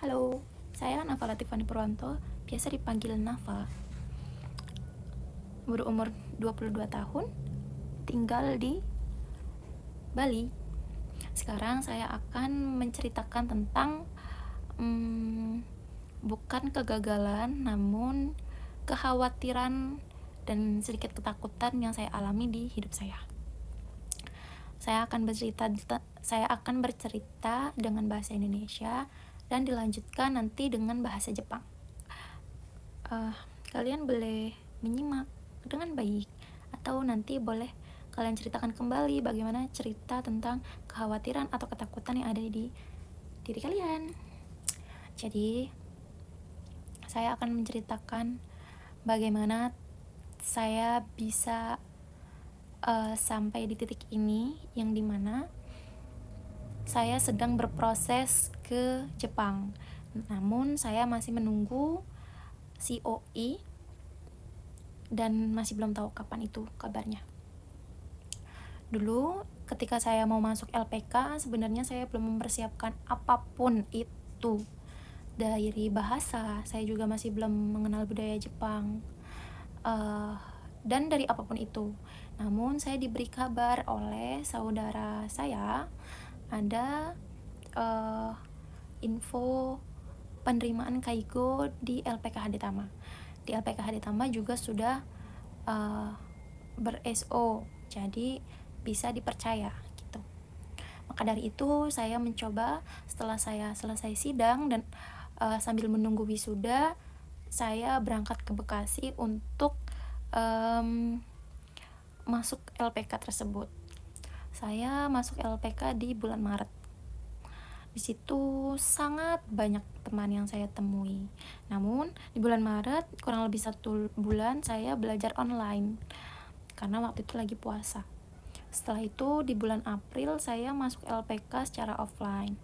Halo, saya Nafa Latifani Purwanto, biasa dipanggil Nafa. Berumur 22 tahun, tinggal di Bali. Sekarang saya akan menceritakan tentang bukan kegagalan, namun kekhawatiran dan sedikit ketakutan yang saya alami di hidup saya. Saya akan bercerita dengan bahasa Indonesia dan dilanjutkan nanti dengan bahasa Jepang. Kalian boleh menyimak dengan baik, atau nanti boleh kalian ceritakan kembali bagaimana cerita tentang kekhawatiran atau ketakutan yang ada di diri kalian. Jadi, saya akan menceritakan bagaimana saya bisa sampai di titik ini, yang dimana saya sedang berproses ke Jepang. Namun saya masih menunggu COE dan masih belum tahu kapan itu kabarnya. Dulu ketika saya mau masuk LPK, sebenarnya saya belum mempersiapkan apapun itu. Dari bahasa, saya juga masih belum mengenal budaya Jepang, dan dari apapun itu. Namun saya diberi kabar oleh saudara saya ada info penerimaan Kaigo di LPK Hadetama. Di LPK Hadetama juga sudah ber-SO, jadi bisa dipercaya gitu. Maka dari itu saya mencoba, setelah saya selesai sidang dan sambil menunggu wisuda, saya berangkat ke Bekasi untuk masuk LPK tersebut. Saya masuk LPK di bulan Maret. Di situ sangat banyak teman yang saya temui. Namun di bulan Maret kurang lebih 1 bulan saya belajar online karena waktu itu lagi puasa. Setelah itu di bulan April saya masuk LPK secara offline.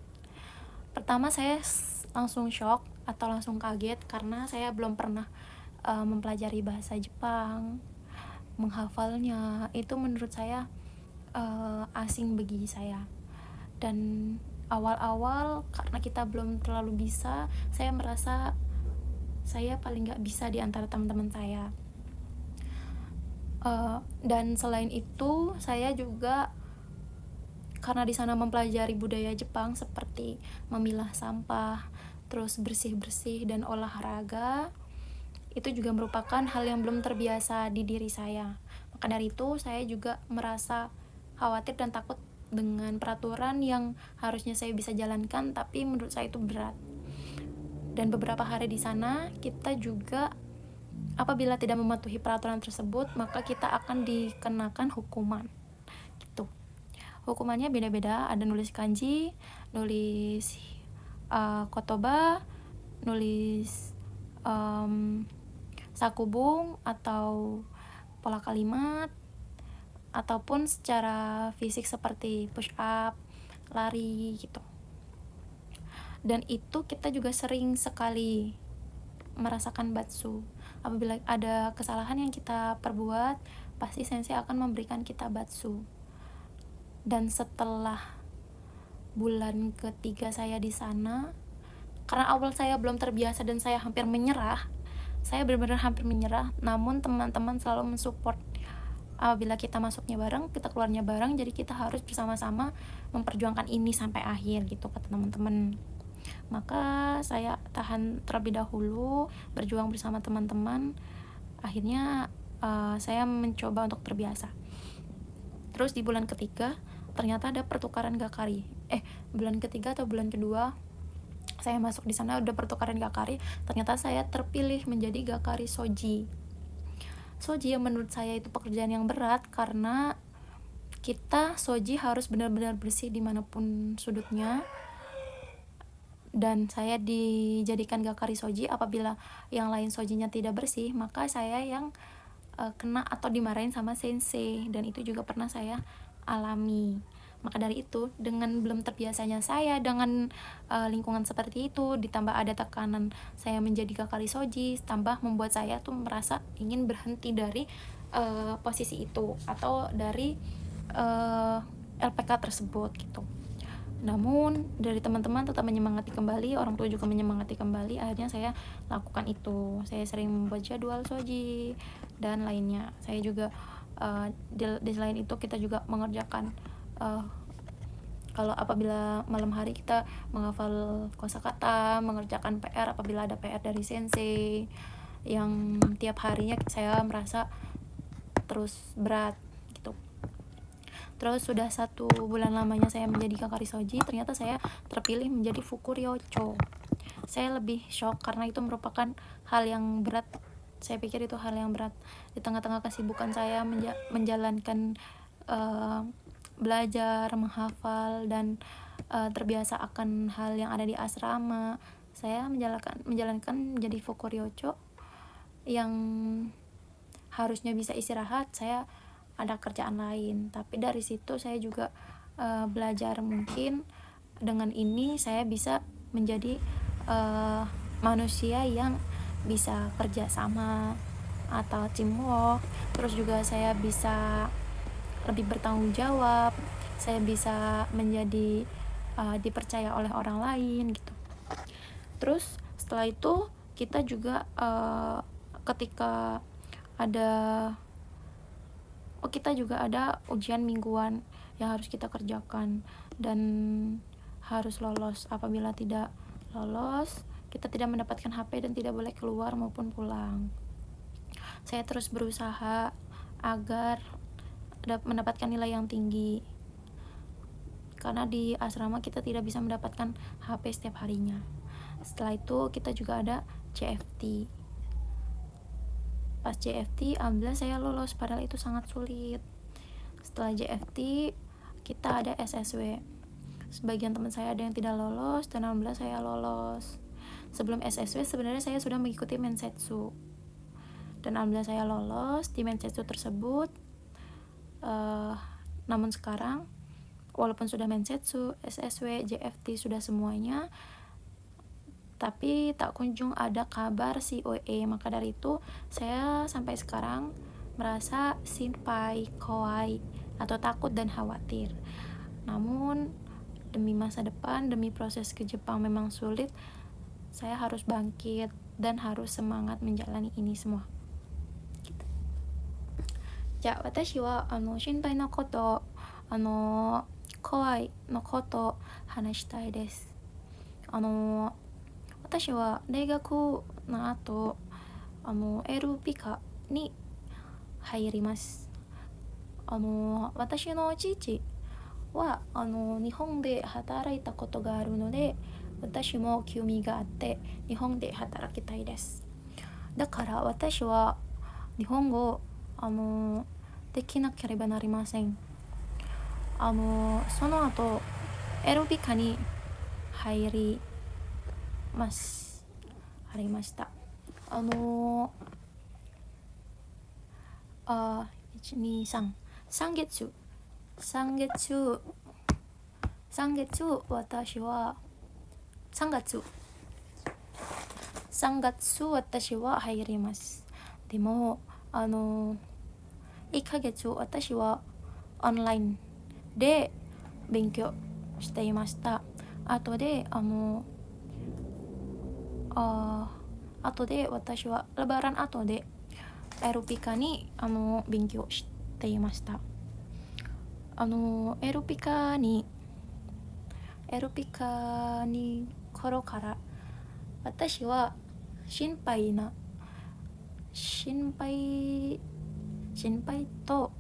Pertama saya langsung shock atau langsung kaget karena saya belum pernah mempelajari bahasa Jepang. Menghafalnya itu menurut saya asing bagi saya. Dan awal-awal karena kita belum terlalu bisa, saya merasa saya paling gak bisa di antara teman-teman saya. Dan selain itu saya juga karena di sana mempelajari budaya Jepang seperti memilah sampah, terus bersih-bersih dan olahraga, itu juga merupakan hal yang belum terbiasa di diri saya. Maka dari itu saya juga merasa khawatir dan takut dengan peraturan yang harusnya saya bisa jalankan, tapi menurut saya itu berat. Dan beberapa hari di sana kita juga apabila tidak mematuhi peraturan tersebut, maka kita akan dikenakan hukuman gitu. Hukumannya beda-beda, ada nulis kanji, nulis kotoba, nulis sakubung atau pola kalimat, ataupun secara fisik seperti push up, lari gitu. Dan itu kita juga sering sekali merasakan batsu. Apabila ada kesalahan yang kita perbuat, pasti sensei akan memberikan kita batsu. Dan setelah bulan ketiga saya di sana, karena awal saya belum terbiasa dan saya hampir menyerah, saya benar-benar hampir menyerah, namun teman-teman selalu mensupport. Apabila kita masuknya bareng, kita keluarnya bareng, jadi kita harus bersama-sama memperjuangkan ini sampai akhir gitu kata teman-teman. Maka saya tahan terlebih dahulu, berjuang bersama teman-teman. Akhirnya saya mencoba untuk terbiasa. Terus di bulan ketiga ternyata ada pertukaran gakari. Bulan ketiga atau bulan kedua saya masuk di sana udah pertukaran gakari, ternyata saya terpilih menjadi gakari soji. Soji yang menurut saya itu pekerjaan yang berat karena kita soji harus benar-benar bersih dimanapun sudutnya. Dan saya dijadikan gakari soji. Apabila yang lain sojinya tidak bersih, maka saya yang kena atau dimarahin sama sensei, dan itu juga pernah saya alami. Maka dari itu, dengan belum terbiasanya saya dengan lingkungan seperti itu, ditambah ada tekanan saya menjadi gakari soji, tambah membuat saya tuh merasa ingin berhenti dari posisi itu atau dari LPK tersebut gitu. Namun dari teman-teman tetap menyemangati kembali, orang tua juga menyemangati kembali. Akhirnya saya lakukan itu. Saya sering membuat jadwal shoji dan lainnya. Saya juga di selain itu kita juga mengerjakan kalau apabila malam hari kita menghafal kosakata, mengerjakan PR apabila ada PR dari sensei yang tiap harinya saya merasa terus berat gitu. Terus sudah 1 bulan lamanya saya menjadi kakak Soji, ternyata saya terpilih menjadi Fukuryocho. Saya lebih shock karena itu merupakan hal yang berat. Saya pikir itu hal yang berat di tengah-tengah kesibukan saya menjalankan belajar, menghafal dan terbiasa akan hal yang ada di asrama. Saya menjalankan menjadi Fukuryocho yang harusnya bisa istirahat, saya ada kerjaan lain. Tapi dari situ saya juga belajar, mungkin dengan ini saya bisa menjadi manusia yang bisa kerja sama atau teamwork. Terus juga saya bisa lebih bertanggung jawab, saya bisa menjadi dipercaya oleh orang lain gitu. Terus setelah itu kita juga ketika ada kita juga ada ujian mingguan yang harus kita kerjakan dan harus lolos. Apabila tidak lolos, kita tidak mendapatkan HP dan tidak boleh keluar maupun pulang. Saya terus berusaha agar mendapatkan nilai yang tinggi, karena di asrama kita tidak bisa mendapatkan HP setiap harinya. Setelah itu kita juga ada CFT. Pas CFT, alhamdulillah saya lolos, padahal itu sangat sulit. Setelah CFT, kita ada SSW. Sebagian teman saya ada yang tidak lolos, dan alhamdulillah saya lolos. Sebelum SSW sebenarnya saya sudah mengikuti Mensetsu, dan alhamdulillah saya lolos di Mensetsu tersebut. Namun sekarang, walaupun sudah Mensetsu, SSW, JFT sudah semuanya, tapi tak kunjung ada kabar COE. Maka dari itu saya sampai sekarang merasa shinpai, kowai, atau takut dan khawatir. Namun demi masa depan, demi proses ke Jepang memang sulit, saya harus bangkit dan harus semangat menjalani ini semua. Gitu. Ja, watashi wa shinpai no koto, kowai no koto hanashitai desu. 私は大学の後エルピカに入ります。私の父は日本で働いたことがあるので、私も興味があって日本で働きたいです。だから私は日本語できなければなりません。その後エルピカに入りました。123 3月私は3月私は入ります。でも1ヶ月私はオンラインで勉強していました。後で私はレバラン後でエルピカに勉強していました。エルピカに頃から私は心配と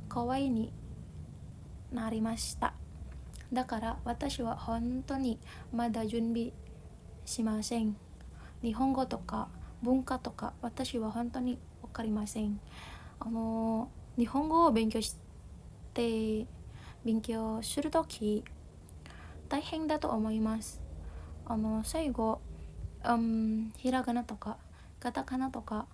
怖いになりました。だから私は本当にまだ準備しません。日本語とか文化とか私は本当に分かりません。日本語を勉強するとき大変だと思います。最後、ひらがなとかカタカナとか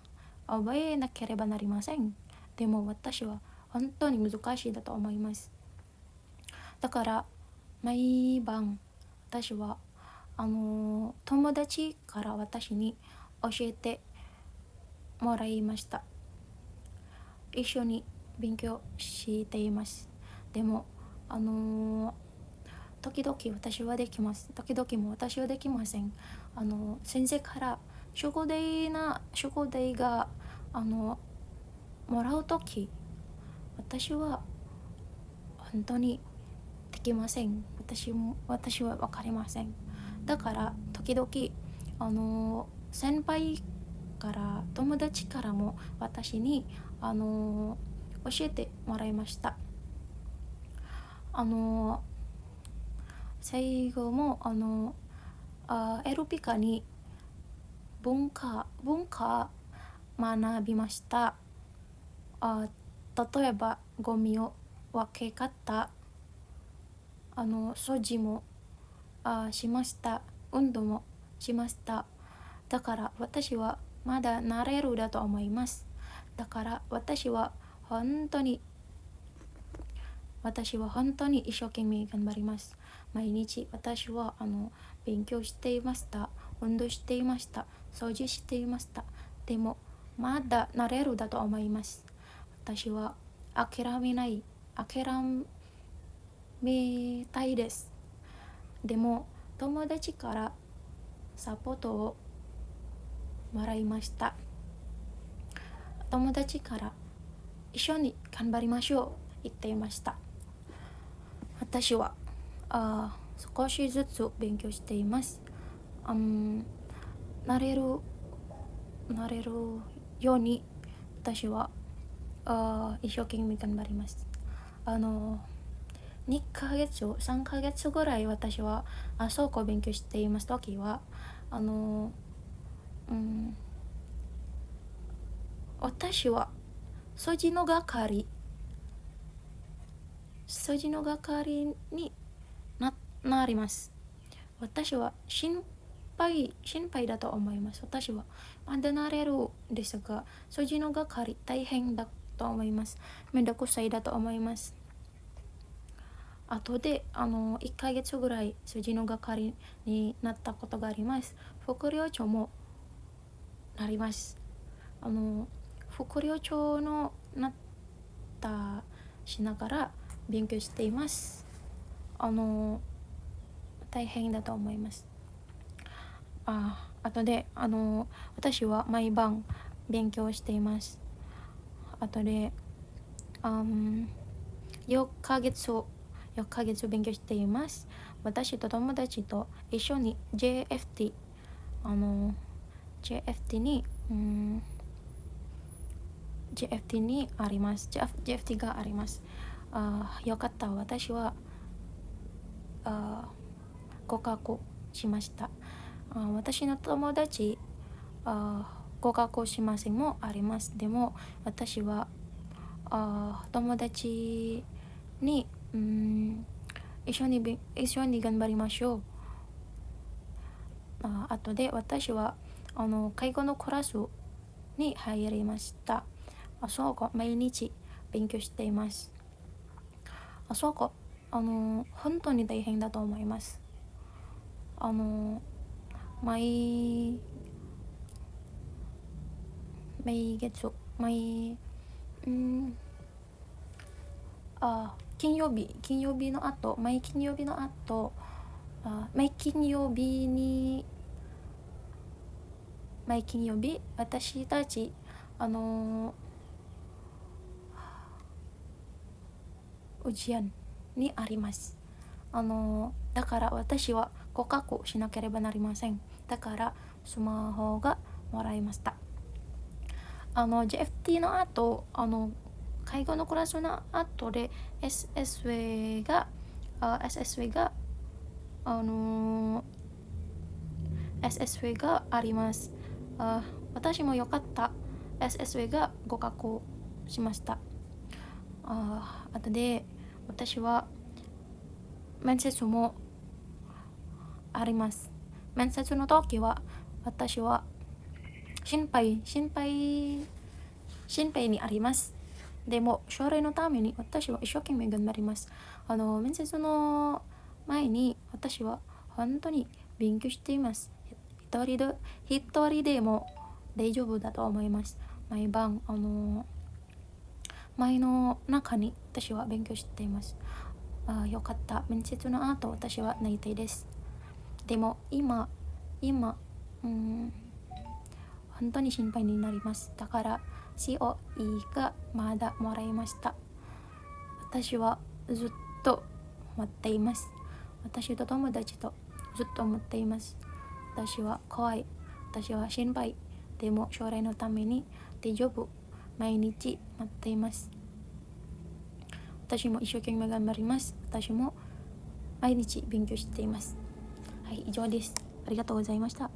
覚えなければなりません。でも私は本当に難しいだと思います。だから毎晩私は友達から私に教えてもらいました。一緒に勉強しています。でも時々私はできます。時々も私はできません。先生から守護デイがもらう時、私は本当にできません。私は分かりません。だから時々先輩から友達からも私に教えてもらいました。最後もエルピカに文化学びました。例えばゴミを分け方、掃除もしました。運動もしました。だから私はまだ慣れるだと思います。だから私は本当に一生懸命頑張ります。毎日私は勉強していました。運動していました。掃除していました。でもまだ慣れるだと思います。私は諦めたいです。でも友達からサポートをもらいました。友達から一緒に頑張りましょう言っていました。私は少しずつ勉強しています。慣れるように私は一生懸命頑張ります。2ヶ月3ヶ月ぐらい私は倉庫を勉強しています時は私は掃除の係になります。私は心配だと思います。私はまだ慣れるですが、掃除の係大変だと思います。めんどくさいだと思います。後で1ヶ月ぐらい掃除の係になったことがあります。副寮長もなります。副寮長のなったしながら勉強しています。大変だと思います。後で私は毎晩勉強しています。後で4ヶ月勉強しています。私と友達と一緒に JFT にあります。JFT があります。よかった。私は合格しました。私の友達合格しませんもあります。でも私は友達に一緒に頑張りましょう。後で私は介護のクラスに入りました。そう毎日勉強しています。そう本当に大変だと思います。毎月金曜日の後毎金曜日私たちうちにあります。だから私は合格しなければなりません。だからスマホがもらいました。JFT の後介護のクラスの後で SSW があります。私もよかった。SSW が合格しました。後で私は面接もあります。面接の時は私は心配にあります。でも将来のために私は一生懸命頑張ります。面接の前に私は本当に勉強しています。一人でも大丈夫だと思います。毎晩前の中に私は勉強しています。ああよかった、面接の後私は泣いたいです。でも今本当に心配になります。だから COE がまだもらいました。私はずっと待っています。私と友達とずっと思っています。私は怖い、私は心配、でも将来のために大丈夫、毎日待っています。私も一生懸命頑張ります。私も毎日勉強しています。はい、以上です。ありがとうございました。